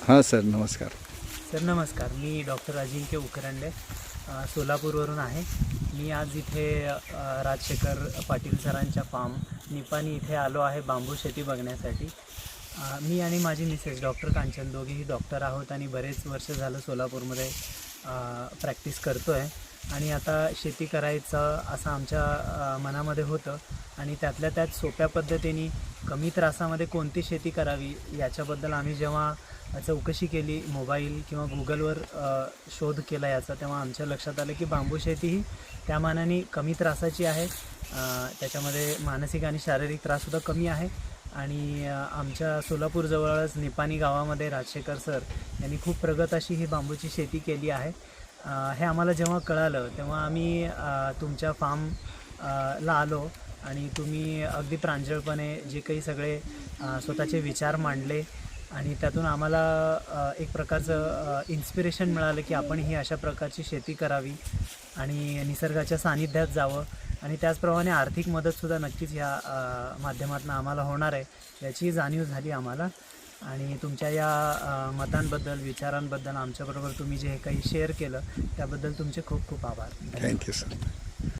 हां सर, नमस्कार. सर नमस्कार. मी डॉक्टर अजिंक्य उकरंडे सोलापूरवरून आहे. मी आज इथे राजशेखर पाटील सरांच्या फार्म निपाणी इथे आलो आहे बांबू शेती बघण्यासाठी. मी आणि माझी मिसेस डॉक्टर कांचन दोघेही डॉक्टर आहोत आणि बरेच वर्ष झालं सोलापूरमध्ये प्रॅक्टिस करतो आहे आणि आता शेती करायचं असं आमच्या मनामध्ये होतं आणि त्यातल्या त्यात सोप्या पद्धतीने कमी त्रासामध्ये कोणती शेती करावी याच्याबद्दल आम्ही जेव्हा चौकशी केली मोबाईल किंवा गुगलवर शोध केला याचा, तेव्हा आमच्या लक्षात आलं की बांबू शेती ही त्या मानाने कमी त्रासाची आहे. त्याच्यामध्ये मानसिक आणि शारीरिक त्राससुद्धा कमी आहे आणि आमच्या सोलापूरजवळच निपाणी गावामध्ये राजशेखर सर यांनी खूप प्रगत अशी ही बांबूची शेती केली आहे. हे आम्हाला जेव्हा कळालं तेव्हा आम्ही तुमच्या फार्मला आलो आणि तुम्ही अगदी प्रांजळपणे जे काही सगळे स्वतःचे विचार मांडले आणि त्यातून आम्हाला एक प्रकारचं इन्स्पिरेशन मिळालं की आपण ही अशा प्रकारची शेती करावी आणि निसर्गाच्या सानिध्यात जावं आणि त्याचप्रमाणे आर्थिक मदतसुद्धा नक्कीच या माध्यमातून आम्हाला होणार आहे याची जाणीव झाली आम्हाला. आणि तुमच्या या मतांबद्दल विचारांबद्दल आमच्याबरोबर तुम्ही जे काही शेअर केलं त्याबद्दल तुमचे खूप खूप आभार. Thank you sir.